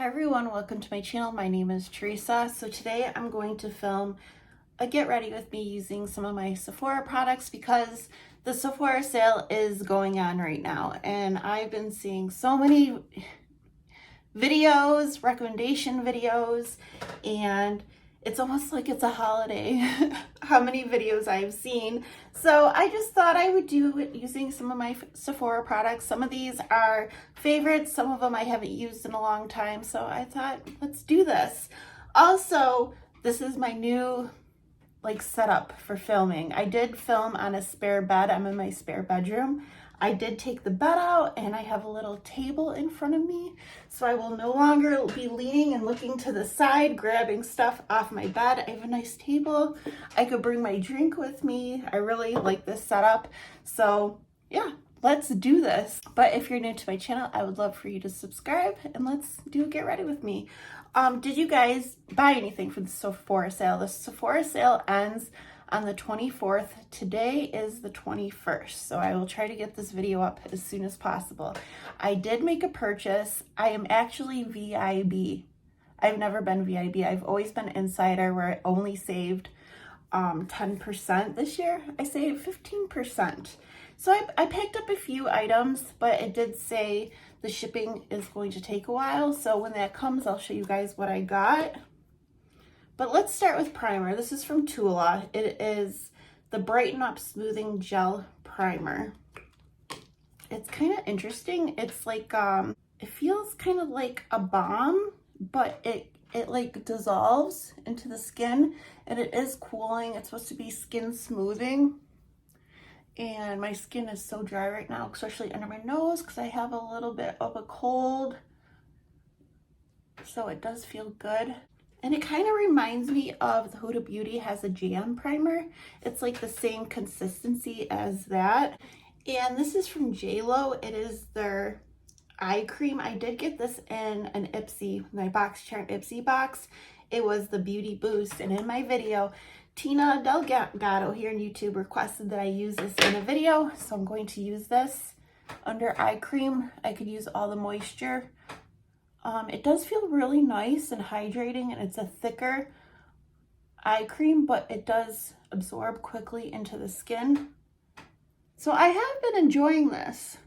Hi everyone, welcome to my channel. My name is Teresa. So today I'm going to film a get ready with me using some of my Sephora products because the Sephora sale is going on right now and I've been seeing so many videos, recommendation videos, and it's almost like it's a holiday how many videos I've seen. So I just thought I would do it using some of my Sephora products. Some of these are favorites, some of them I haven't used in a long time, so I thought let's do this. Also, this is my new setup for filming. I did film on a spare bed. I'm in my spare bedroom. I did take the bed out and I have a little table in front of me, so I will no longer be leaning and looking to the side grabbing stuff off my bed. I have a nice table. I could bring my drink with me. I really like this setup. So yeah, let's do this. But if you're new to my channel, I would love for you to subscribe and let's do a get ready with me. Did you guys buy anything for the Sephora sale? The Sephora sale ends on the 24th. Today is the 21st, so I will try to get this video up as soon as possible. I did make a purchase. I am actually VIB. I've never been VIB. I've always been Insider, where I only saved 10%. This year I saved 15%. So I picked up a few items, but it did say the shipping is going to take a while. So when that comes, I'll show you guys what I got. But let's start with primer. This is from Tula. It is the Brighten Up Smoothing Gel Primer. It's kind of interesting. It's like, it feels kind of like a balm, but it like dissolves into the skin and it is cooling. It's supposed to be skin smoothing. And my skin is so dry right now, especially under my nose, because I have a little bit of a cold. So it does feel good. And it kind of reminds me of the Huda Beauty has a jam primer. It's like the same consistency as that. And this is from JLo. It is their eye cream. I did get this in an Ipsy, my box charm Ipsy box. It was the Beauty Boost. And in my video, Tina Delgado here on YouTube requested that I use this in a video. So I'm going to use this under eye cream. I could use all the moisture. It does feel really nice and hydrating, and it's a thicker eye cream, but it does absorb quickly into the skin. So I have been enjoying this.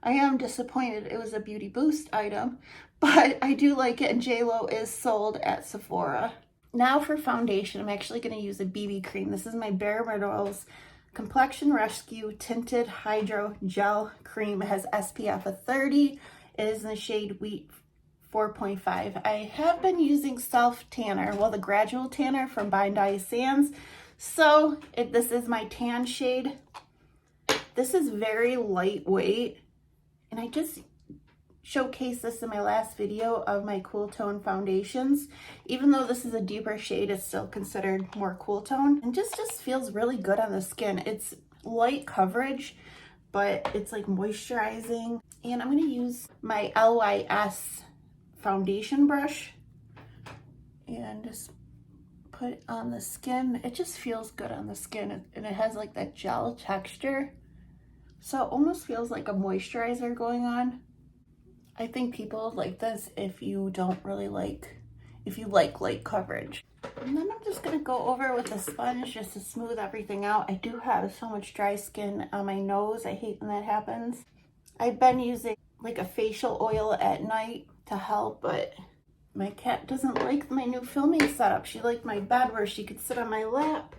I am disappointed it was a Beauty Boost item, but I do like it, and JLo is sold at Sephora. Now for foundation, I'm actually going to use a BB cream. This is my Bare Minerals Complexion Rescue Tinted Hydro Gel Cream. It has SPF of 30. It is in the shade Wheat 4.5. I have been using Self Tanner, well, the Gradual Tanner from Bindai Sands. So this is my tan shade. This is very lightweight, and I just showcased this in my last video of my cool tone foundations. Even though this is a deeper shade, it's still considered more cool tone, and just feels really good on the skin. It's light coverage, but it's like moisturizing. And I'm going to use my LYS foundation brush and just put it on the skin. It just feels good on the skin, and it has like that gel texture, so it almost feels like a moisturizer going on. I think people like this if you don't really like, if you like light coverage. And then I'm just going to go over with a sponge just to smooth everything out. I do have so much dry skin on my nose. I hate when that happens. I've been using like a facial oil at night to help, but my cat doesn't like my new filming setup. She liked my bed where she could sit on my lap.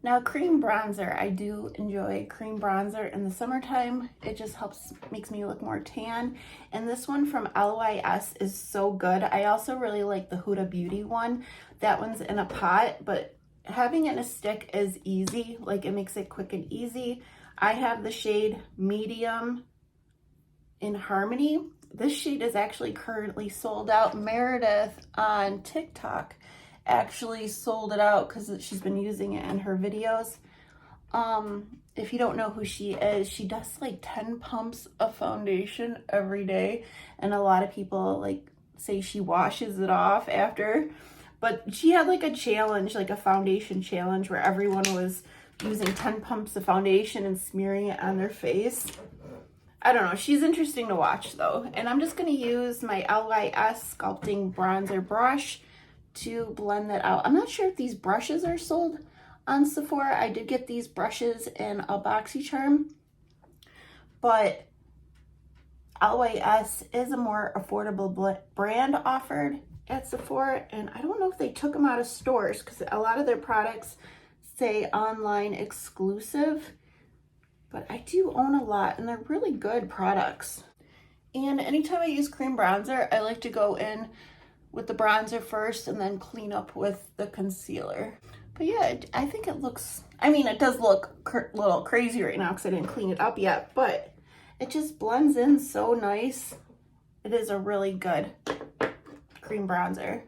Now, cream bronzer. I do enjoy cream bronzer in the summertime. It just makes me look more tan. And this one from LYS is so good. I also really like the Huda Beauty one. That one's in a pot, but having it in a stick is easy. Like, it makes it quick and easy. I have the shade Medium in Harmony. This shade is actually currently sold out. Meredith on TikTok actually sold it out because she's been using it in her videos. If you don't know who she is, she does like 10 pumps of foundation every day, and a lot of people like say she washes it off after, but she had like a challenge, like a foundation challenge, where everyone was using 10 pumps of foundation and smearing it on their face. I don't know. She's interesting to watch though. And I'm just going to use my LYS Sculpting Bronzer Brush to blend that out. I'm not sure if these brushes are sold on Sephora. I did get these brushes in a BoxyCharm, but LYS is a more affordable brand offered at Sephora, and I don't know if they took them out of stores because a lot of their products say online exclusive, but I do own a lot and they're really good products. And anytime I use cream bronzer, I like to go in with the bronzer first and then clean up with the concealer. But yeah, I think it looks, I mean, it does look a little crazy right now because I didn't clean it up yet, but it just blends in so nice. It is a really good cream bronzer.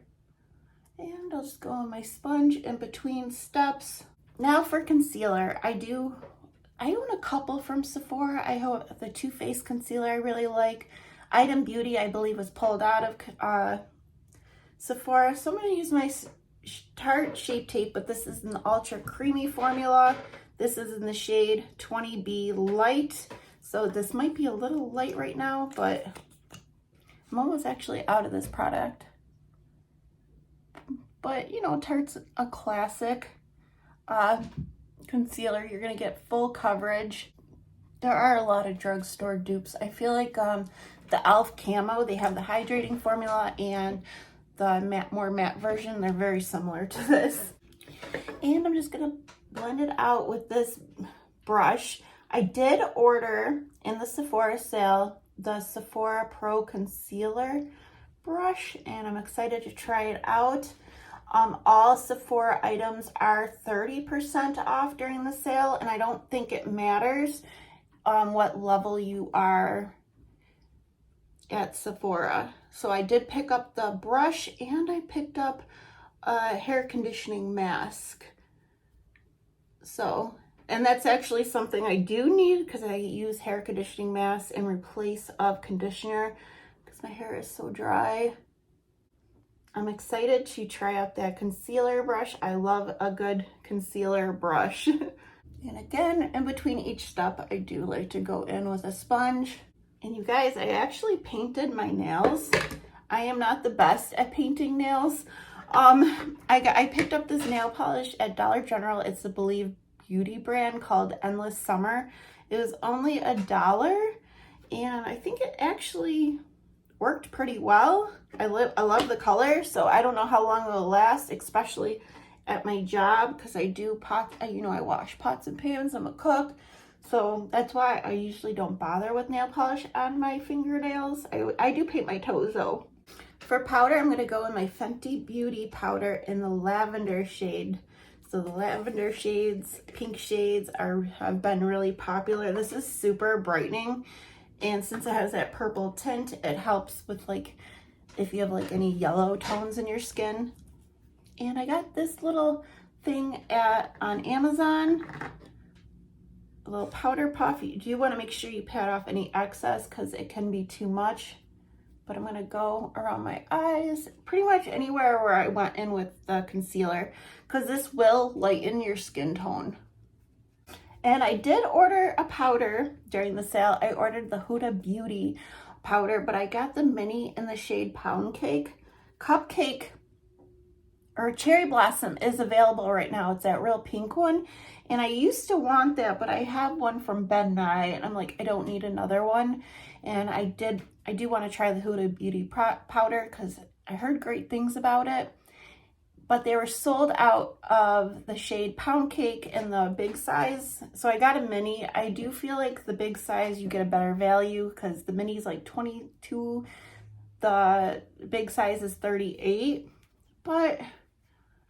And I'll just go on my sponge in between steps. Now for concealer, I own a couple from Sephora. I have the Too Faced concealer I really like. Item Beauty, I believe, was pulled out of Sephora. So I'm going to use my Tarte Shape Tape, but this is an ultra creamy formula. This is in the shade 20B Light. So this might be a little light right now, but I'm almost actually out of this product. But you know, Tarte's a classic concealer. You're gonna get full coverage. There are a lot of drugstore dupes. I feel like the e.l.f. Camo, they have the hydrating formula and the more matte version. They're very similar to this. And I'm just gonna blend it out with this brush. I did order in the Sephora sale the Sephora Pro Concealer brush, and I'm excited to try it out. All Sephora items are 30% off during the sale, and I don't think it matters what level you are at Sephora. So I did pick up the brush and I picked up a hair conditioning mask. So, and that's actually something I do need because I use hair conditioning masks in replace of conditioner because my hair is so dry. I'm excited to try out that concealer brush. I love a good concealer brush. And again, in between each step, I do like to go in with a sponge. And you guys, I actually painted my nails. I am not the best at painting nails. I picked up this nail polish at Dollar General. It's the Believe Beauty brand called Endless Summer. It was only $1, and I think it actually worked pretty well. I love the color, so I don't know how long it will last, especially at my job, because I do I wash pots and pans. I'm a cook, so that's why I usually don't bother with nail polish on my fingernails. I do paint my toes though. For powder, I'm going to go in my Fenty Beauty powder in the lavender shade. So the lavender shades, pink shades have been really popular. This is super brightening, and since it has that purple tint, it helps with like if you have like any yellow tones in your skin. And I got this little thing on Amazon, a little powder puff. You do want to make sure you pat off any excess because it can be too much. But I'm going to go around my eyes, pretty much anywhere where I went in with the concealer, because this will lighten your skin tone. And I did order a powder during the sale. I ordered the Huda Beauty powder, but I got the mini in the shade Pound Cake. Cupcake or Cherry Blossom is available right now. It's that real pink one. And I used to want that, but I have one from Ben Nye, and I'm like, I don't need another one. And I do want to try the Huda Beauty powder because I heard great things about it. But they were sold out of the shade Pound Cake in the big size. So I got a mini. I do feel like the big size, you get a better value because the mini is like 22. The big size is 38. But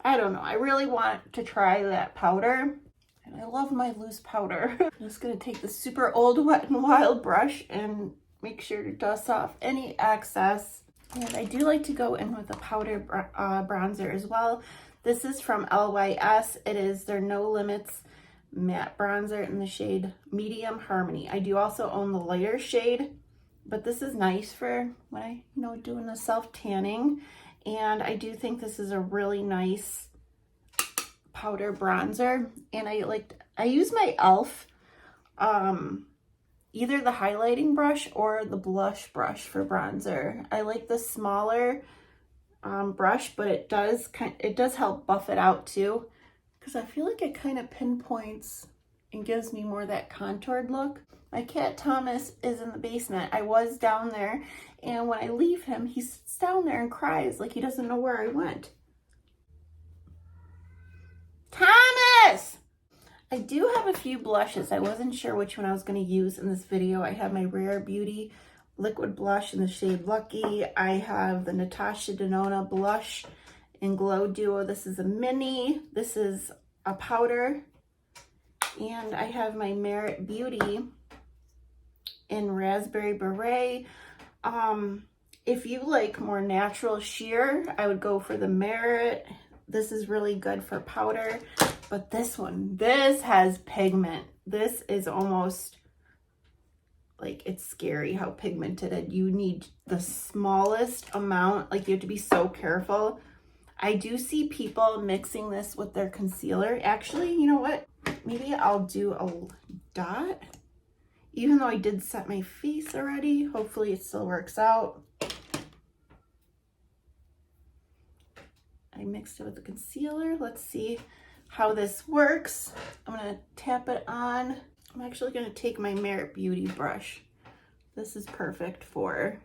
I don't know. I really want to try that powder. And I love my loose powder. I'm just going to take the super old Wet n Wild brush and make sure to dust off any excess. And I do like to go in with a powder bronzer as well. This is from LYS. It is their No Limits matte bronzer in the shade Medium Harmony. I do also own the lighter shade, but this is nice for when I, doing the self-tanning. And I do think this is a really nice powder bronzer. And I use my e.l.f. either the highlighting brush or the blush brush for bronzer. I like the smaller brush, but it does help buff it out too, because I feel like it kind of pinpoints and gives me more that contoured look. My cat Thomas is in the basement. I was down there, and when I leave him, he sits down there and cries like he doesn't know where I went. Thomas! I do have a few blushes. I wasn't sure which one I was going to use in this video. I have my Rare Beauty liquid blush in the shade Lucky. I have the Natasha Denona blush in Glow Duo. This is a mini. This is a powder. And I have my Merit Beauty in Raspberry Beret. If you like more natural sheer, I would go for the Merit. This is really good for powder. But this one, this has pigment. This is almost like, it's scary how pigmented. You need the smallest amount. Like, you have to be so careful. I do see people mixing this with their concealer. Actually, you know what? Maybe I'll do a dot. Even though I did set my face already, hopefully it still works out. I mixed it with the concealer. Let's see how this works. I'm gonna tap it on. I'm actually gonna take my Merit Beauty brush. This is perfect for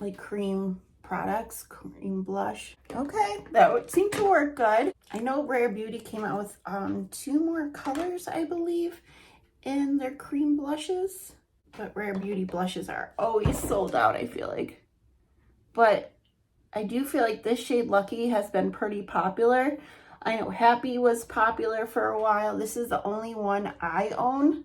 like cream products, cream blush. Okay, that would seem to work good. I know Rare Beauty came out with 2 more colors, I believe, in their cream blushes, but Rare Beauty blushes are always sold out, I feel like. But I do feel like this shade Lucky has been pretty popular. I know Happy was popular for a while. This is the only one I own,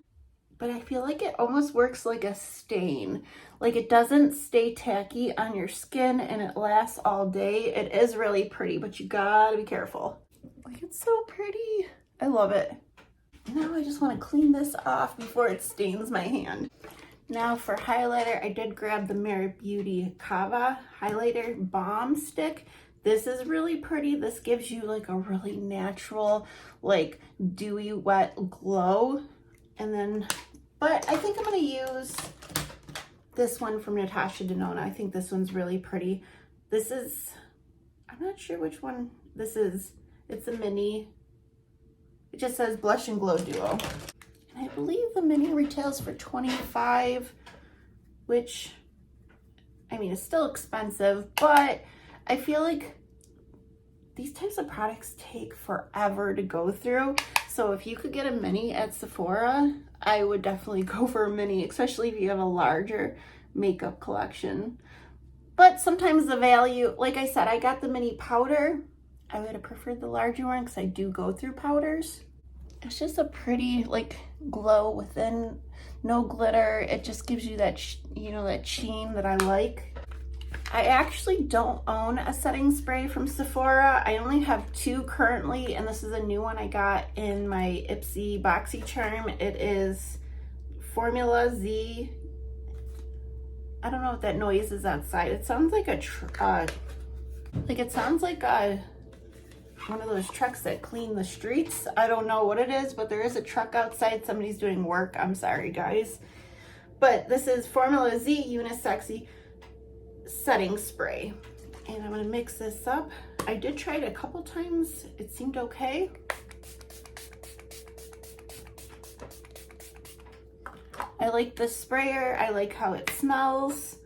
but I feel like it almost works like a stain. Like, it doesn't stay tacky on your skin and it lasts all day. It is really pretty, but you gotta be careful. Like, it's so pretty. I love it. Now I just want to clean this off before it stains my hand. Now for highlighter, I did grab the Merit Beauty Kava Highlighter Balm Stick. This is really pretty. This gives you like a really natural, like dewy, wet glow. And then, but I think I'm going to use this one from Natasha Denona. I think this one's really pretty. This is, I'm not sure which one this is. It's a mini. It just says Blush and Glow Duo. And I believe the mini retails for $25, which, I mean, it's still expensive, but I feel like these types of products take forever to go through. So if you could get a mini at Sephora, I would definitely go for a mini, especially if you have a larger makeup collection. But sometimes the value, like I said, I got the mini powder. I would have preferred the larger one because I do go through powders. It's just a pretty like glow within, no glitter. It just gives you that, you know, that sheen that I like. I actually don't own a setting spray from Sephora. I only have 2 currently, and this is a new one I got in my Ipsy BoxyCharm. It is Formula Z. I don't know what that noise is outside. It sounds like one of those trucks that clean the streets. I don't know what it is, but there is a truck outside. Somebody's doing work. I'm sorry, guys. But this is Formula Z Unisexy Setting Spray. And I'm going to mix this up. I did try it a couple times. It seemed okay. I like the sprayer. I like how it smells.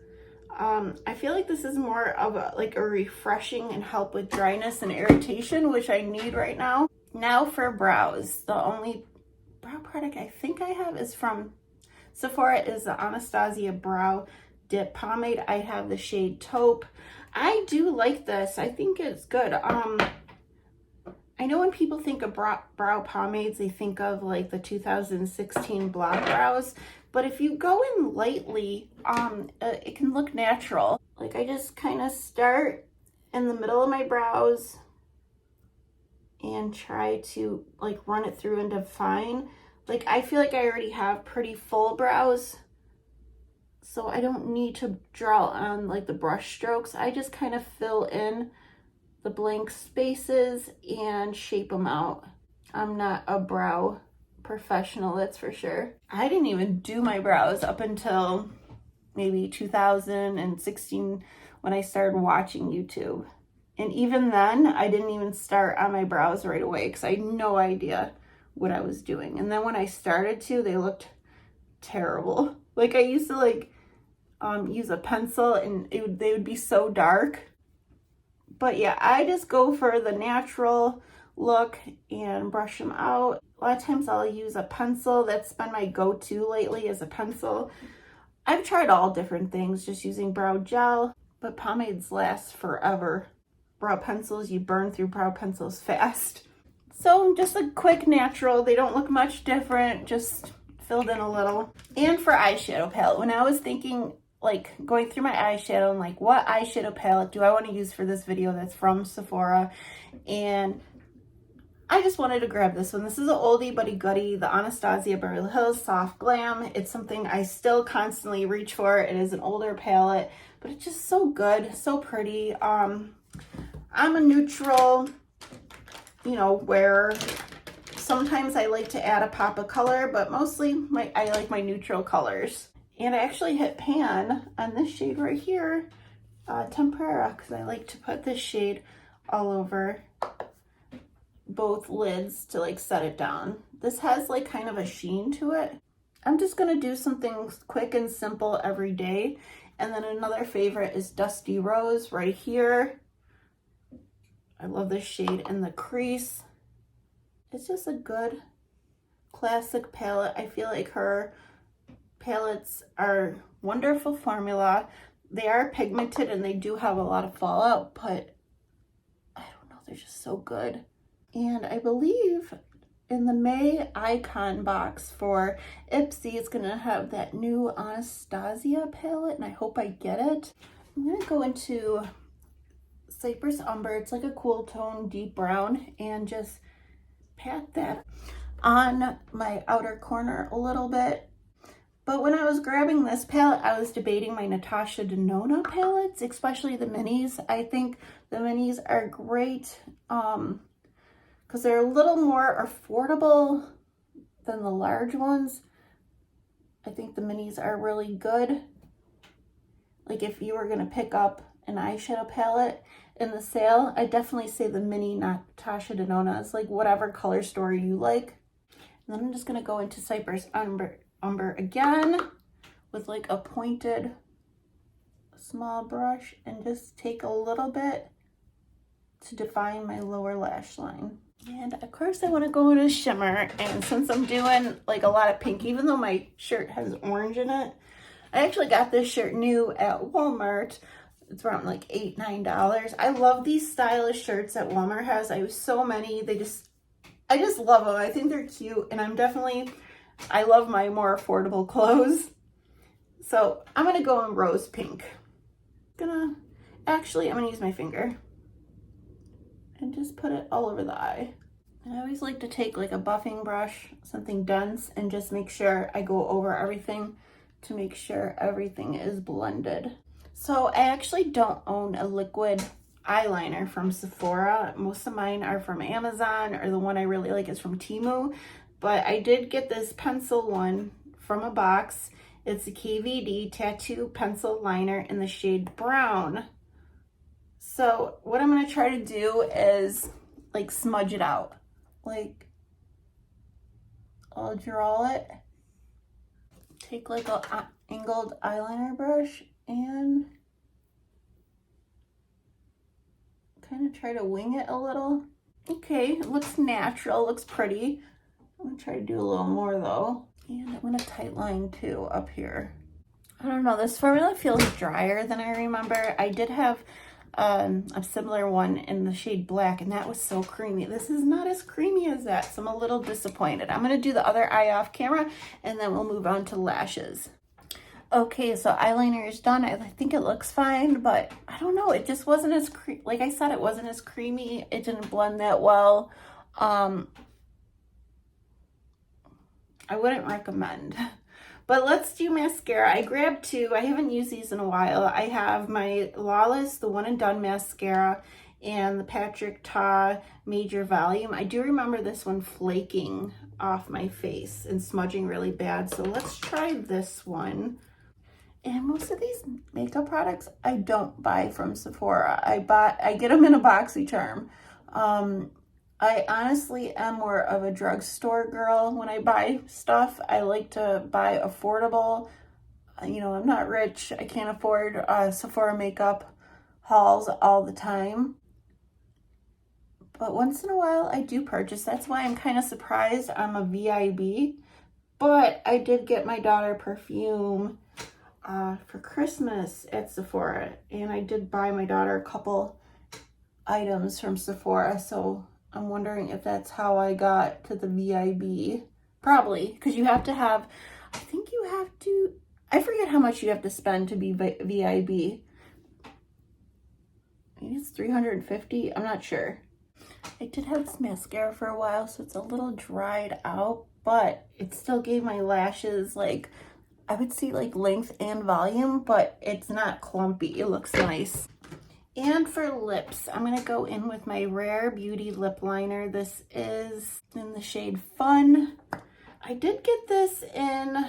I feel like this is more of a refreshing and help with dryness and irritation, which I need right now. Now for brows. The only brow product I think I have is from Sephora is the Anastasia Brow Dip Pomade. I have the shade Taupe. I do like this. I think it's good. I know when people think of brow pomades, they think of like the 2016 Block Brows. But if you go in lightly, it can look natural. Like, I just kind of start in the middle of my brows and try to like run it through and define. Like, I feel like I already have pretty full brows, so I don't need to draw on like the brush strokes. I just kind of fill in the blank spaces and shape them out. I'm not a brow professional, that's for sure. I didn't even do my brows up until maybe 2016 when I started watching YouTube. And even then, I didn't even start on my brows right away because I had no idea what I was doing. And then when I started to, they looked terrible. Like I used to like use a pencil and they would be so dark. But yeah, I just go for the natural look and brush them out. A lot of times I'll use a pencil. That's been my go-to lately, is a pencil. I've tried all different things, just using brow gel, but pomades last forever. Brow pencils, you burn through brow pencils fast. So just a quick natural. They don't look much different, just filled in a little. And for eyeshadow palette, when I was thinking, like going through my eyeshadow and like what eyeshadow palette do I want to use for this video that's from Sephora, and I just wanted to grab this one. This is an oldie but a goodie, the Anastasia Beverly Hills Soft Glam. It's something I still constantly reach for. It is an older palette, but it's just so good, so pretty. I'm a neutral, you know, where sometimes I like to add a pop of color, but mostly I like my neutral colors. And I actually hit pan on this shade right here, Tempera, because I like to put this shade all over both lids to like set it down. This has like kind of a sheen to it. I'm just gonna do something quick and simple every day. And then another favorite is Dusty Rose right here. I love this shade in the crease. It's just a good classic palette. I feel like her palettes are wonderful formula. They are pigmented and they do have a lot of fallout, but I don't know, they're just so good. And I believe in the May icon box for Ipsy, it's gonna have that new Anastasia palette, and I hope I get it. I'm gonna go into Cypress Umber. It's like a cool tone, deep brown, and just pat that on my outer corner a little bit. But when I was grabbing this palette, I was debating my Natasha Denona palettes, especially the minis. I think the minis are great because they're a little more affordable than the large ones. I think the minis are really good. Like if you were gonna pick up an eyeshadow palette in the sale, I definitely say the mini Natasha Denona is like whatever color story you like. And then I'm just gonna go into Cypress Umber again with like a pointed small brush and just take a little bit to define my lower lash line. And of course I want to go into shimmer, and since I'm doing like a lot of pink, even though my shirt has orange in it, I actually got this shirt new at Walmart. It's around like $8, $9. I love these stylish shirts that Walmart has. I have so many. I just love them. I think they're cute, and I love my more affordable clothes. So I'm gonna go in rose pink. I'm gonna use my finger and just put it all over the eye. And I always like to take like a buffing brush, something dense, and just make sure I go over everything to make sure everything is blended. So I actually don't own a liquid eyeliner from Sephora. Most of mine are from Amazon, or the one I really like is from Temu. But I did get this pencil one from a box. It's a KVD Tattoo Pencil Liner in the shade Brown. So what I'm going to try to do is like smudge it out. Like I'll draw it. Take like a angled eyeliner brush and kind of try to wing it a little. Okay, it looks natural, looks pretty. I'm gonna try to do a little more though. And I'm gonna tight line too up here. I don't know, this formula feels drier than I remember. I did have a similar one in the shade black, and that was so creamy. This is not as creamy as that, so I'm a little disappointed. I'm gonna do the other eye off camera, and then we'll move on to lashes. Okay, so eyeliner is done. I think it looks fine, but I don't know. It just wasn't as like I said, it wasn't as creamy. It didn't blend that well. I wouldn't recommend. But let's do mascara. I grabbed two. I haven't used these in a while. I have my Lawless, the One and Done mascara, and the Patrick Ta Major Volume. I do remember this one flaking off my face and smudging really bad. So let's try this one. And most of these makeup products I don't buy from Sephora. I get them in a BoxyCharm. I honestly am more of a drugstore girl when I buy stuff. I like to buy affordable. You know, I'm not rich. I can't afford Sephora makeup hauls all the time. But once in a while I do purchase. That's why I'm kind of surprised I'm a VIB. But I did get my daughter perfume for Christmas at Sephora, and I did buy my daughter a couple items from Sephora, so I'm wondering if that's how I got to the VIB. Probably, because you have to have, I think you have to, I forget how much you have to spend to be VIB. Maybe it's $350, I'm not sure. I did have this mascara for a while, so it's a little dried out, but it still gave my lashes like, I would see like length and volume, but it's not clumpy. It looks nice. And for lips, I'm going to go in with my Rare Beauty lip liner. This is in the shade Fun. I did get this in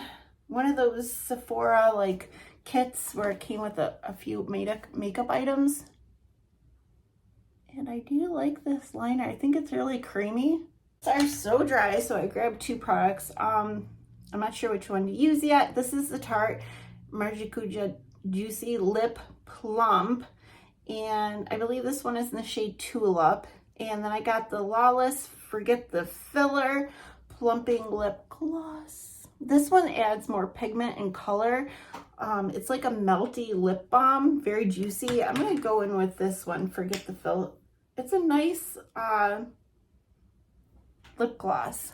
one of those Sephora like kits where it came with a few makeup items. And I do like this liner. I think it's really creamy. These are so dry, so I grabbed two products. I'm not sure which one to use yet. This is the Tarte Marjicuja Juicy Lip Plump, and I believe this one is in the shade Tulip. And then I got the Lawless Forget the Filler Plumping Lip Gloss. This one adds more pigment and color. It's like a melty lip balm, very juicy. I'm gonna go in with this one, Forget the Filler. It's a nice lip gloss.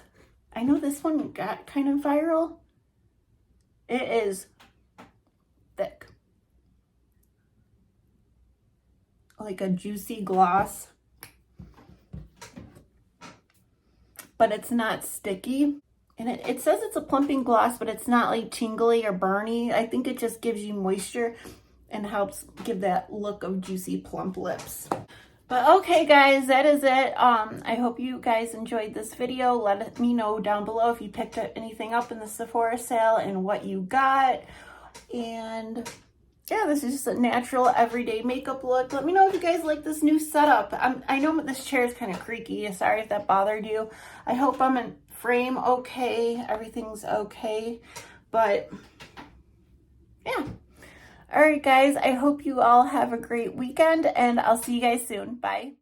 I know this one got kind of viral. It is thick. Like a juicy gloss. But it's not sticky. And it says it's a plumping gloss, but it's not like tingly or burny. I think it just gives you moisture and helps give that look of juicy plump lips. But okay guys, that is it. I hope you guys enjoyed this video. Let me know down below if you picked anything up in the Sephora sale and what you got. And yeah, this is just a natural everyday makeup look. Let me know if you guys like this new setup. I know this chair is kind of creaky. Sorry if that bothered you. I hope I'm in frame okay. Everything's okay. But yeah. All right, guys, I hope you all have a great weekend, and I'll see you guys soon. Bye.